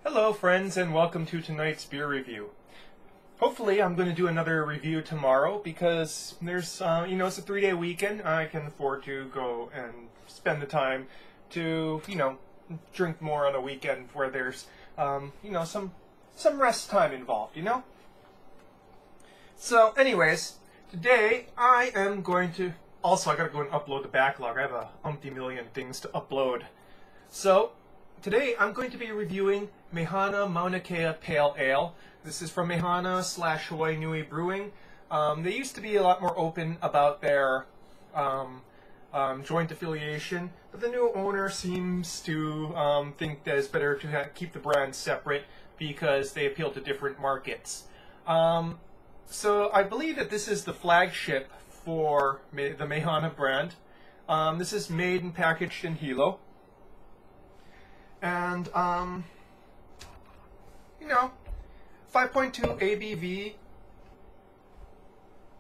Hello friends, and welcome to tonight's beer review. Hopefully I'm going to do another review tomorrow because there's, it's a 3-day weekend. I can afford to go and spend the time to, drink more on a weekend where there's, some rest time involved, So anyways, today I am going to, also I gotta go and upload the backlog. I have a umpty million things to upload. So, today I'm going to be reviewing Mehana Mauna Pale Ale. This is from Mehana / Nui Brewing. They used to be a lot more open about their joint affiliation, but the new owner seems to think that it's better to keep the brands separate because they appeal to different markets. So I believe that this is the flagship for the Mehana brand. This is made and packaged in Hilo. And, 5.2 ABV.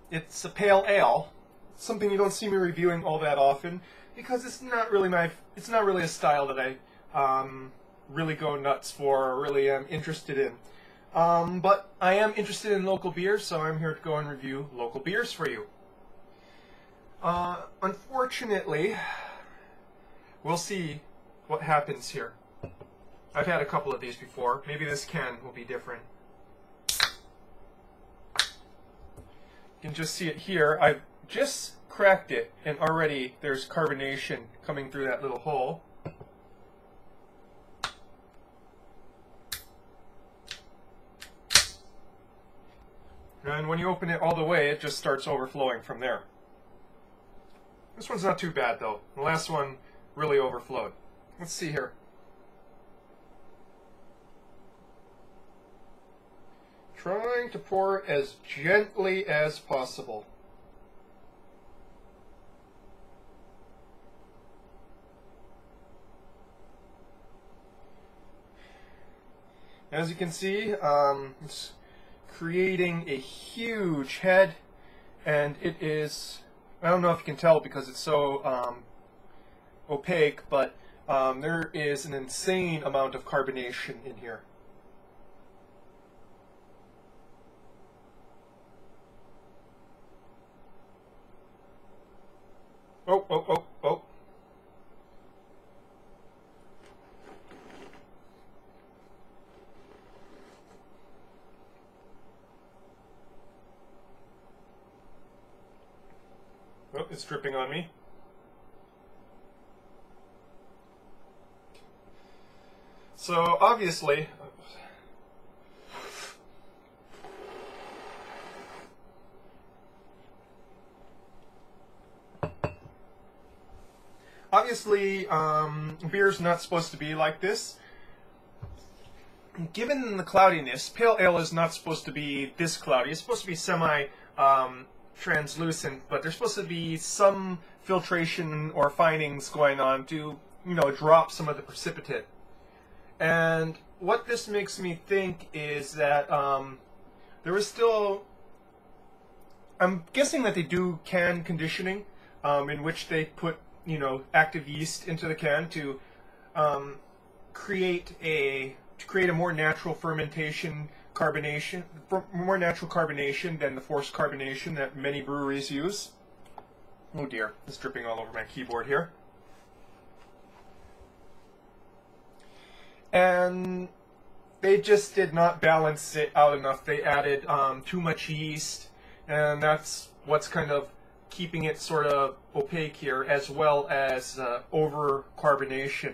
It's a pale ale. Something you don't see me reviewing all that often because it's not really a style that I really go nuts for or really am interested in. But I am interested in local beers, so I'm here to go and review local beers for you. Unfortunately, we'll see what happens here. I've had a couple of these before. Maybe this can will be different. You can just see it here. I've just cracked it, and already there's carbonation coming through that little hole. And when you open it all the way, it just starts overflowing from there. This one's not too bad, though. The last one really overflowed. Let's see here. Trying to pour as gently as possible. As you can see, it's creating a huge head, and it is, I don't know if you can tell because it's so opaque, but there is an insane amount of carbonation in here. Oh. Oh, it's dripping on me. So, obviously, beer's not supposed to be like this. Given the cloudiness, pale ale is not supposed to be this cloudy. It's supposed to be semi-translucent, but there's supposed to be some filtration or finings going on to, drop some of the precipitate. And what this makes me think is that there is still, I'm guessing that they do can conditioning, in which they put active yeast into the can to create a more natural carbonation than the forced carbonation that many breweries use. Oh dear, it's dripping all over my keyboard here. And they just did not balance it out enough. They added too much yeast, and that's what's kind of keeping it sort of opaque here, as well as over carbonation.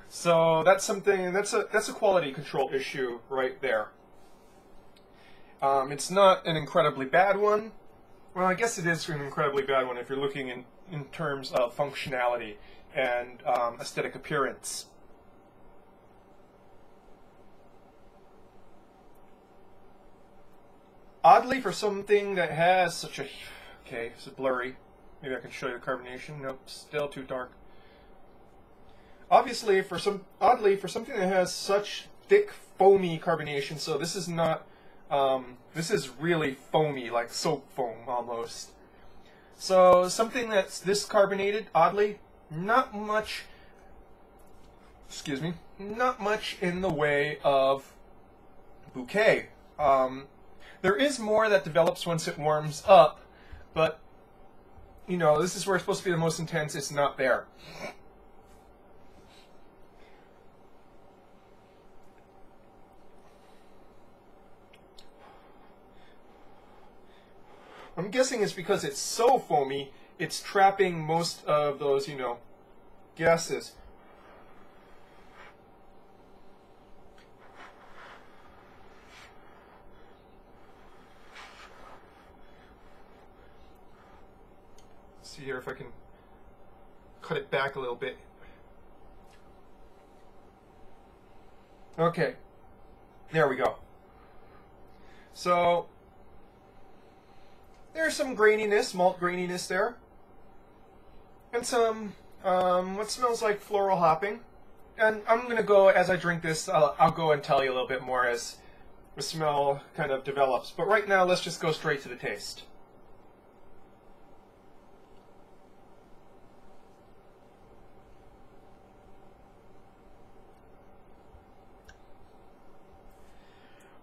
So that's something that's a quality control issue right there. It's not an incredibly bad one. Well, I guess it is an incredibly bad one if you're looking in terms of functionality and aesthetic appearance. Oddly, for something that has such a... Okay, it's blurry. Maybe I can show you the carbonation. Nope, still too dark. Obviously, oddly, for something that has such thick, foamy carbonation, so this is not... this is really foamy, like soap foam, almost. So, something that's this carbonated, oddly, not much excuse me, not much in the way of bouquet. There is more that develops once it warms up, but you know, this is where it's supposed to be the most intense. It's not there. I'm guessing it's because it's so foamy, it's trapping most of those, you know, gases. See here if I can cut it back a little bit. Okay, there we go. So there's some graininess, malt graininess there, and some what smells like floral hopping. And I'm gonna go, as I drink this, I'll go and tell you a little bit more as the smell kind of develops. But right now, let's just go straight to the taste.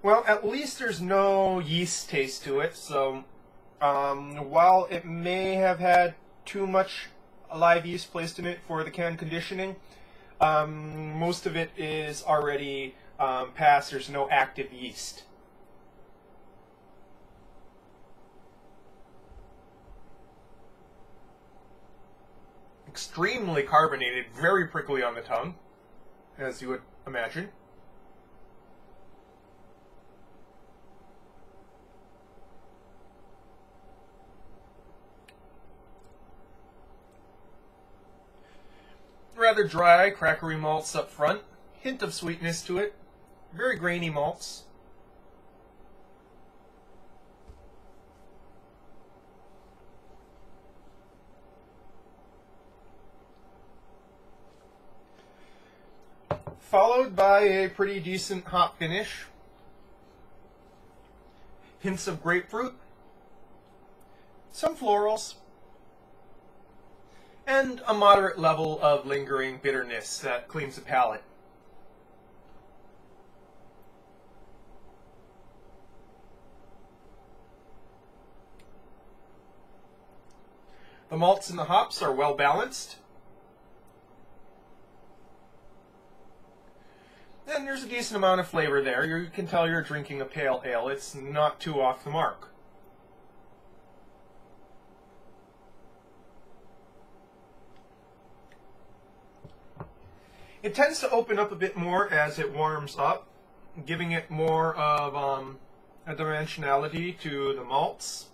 Well, at least there's no yeast taste to it, so while it may have had too much live yeast placed in it for the can conditioning, most of it is already past. There's no active yeast. Extremely carbonated, very prickly on the tongue, as you would imagine. Rather dry, crackery malts up front. Hint of sweetness to it. Very grainy malts. Followed by a pretty decent hop finish. Hints of grapefruit. Some florals. And a moderate level of lingering bitterness that cleans the palate. The malts and the hops are well balanced. And there's a decent amount of flavor there. You can tell you're drinking a pale ale. It's not too off the mark. It tends to open up a bit more as it warms up, giving it more of a dimensionality to the malts.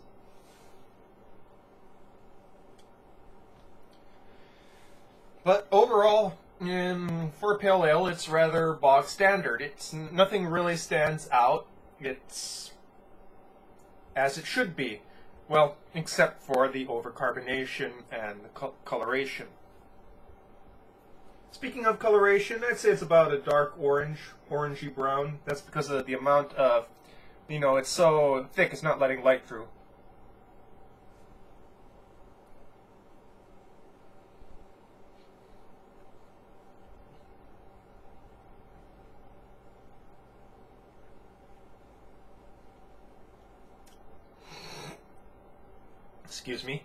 But overall, for a pale ale, it's rather bog standard. It's nothing really stands out. It's as it should be. Well, except for the overcarbonation and the coloration. Speaking of coloration, I'd say it's about a dark orange, orangey brown. That's because of the amount of, you know, it's so thick it's not letting light through. Excuse me.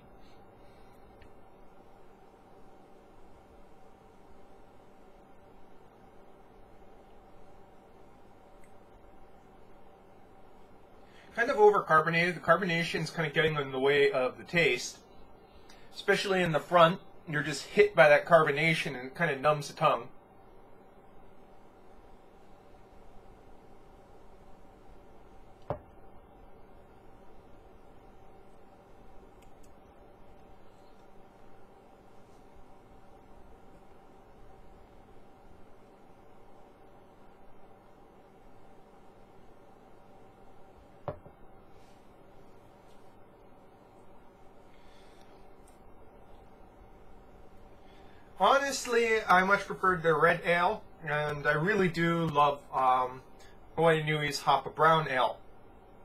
Kind of overcarbonated. The carbonation is kind of getting in the way of the taste. Especially in the front, you're just hit by that carbonation and it kind of numbs the tongue. Honestly, I much preferred the red ale, and I really do love Hawaii Nui's Hop Brown Ale.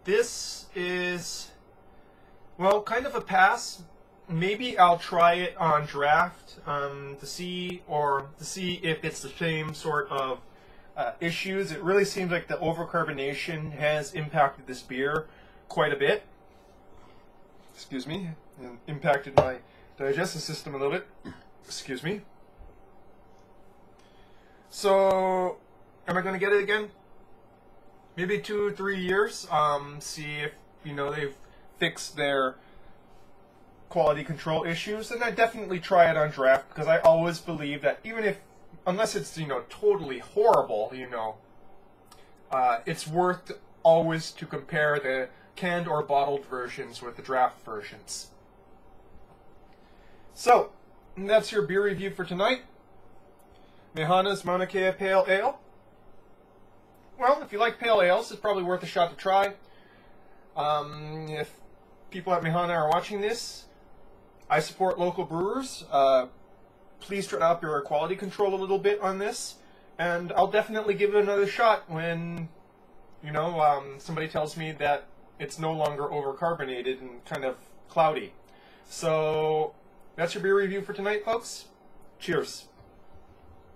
This is, well, kind of a pass. maybe I'll try it on draft to see if it's the same sort of issues. It really seems like the overcarbonation has impacted this beer quite a bit. Excuse me, and impacted my digestive system a little bit. Excuse me. So, am I going to get it again? Maybe 2 or 3 years. See if they've fixed their quality control issues, and I definitely try it on draft because I always believe that unless it's totally horrible, it's worth always to compare the canned or bottled versions with the draft versions. So, that's your beer review for tonight. Mehana's Mauna Pale Ale. Well, if you like pale ales, it's probably worth a shot to try. If people at Mehana are watching this, I support local brewers. Please turn up your quality control a little bit on this, and I'll definitely give it another shot when, somebody tells me that it's no longer overcarbonated and kind of cloudy. So, that's your beer review for tonight, folks. Cheers.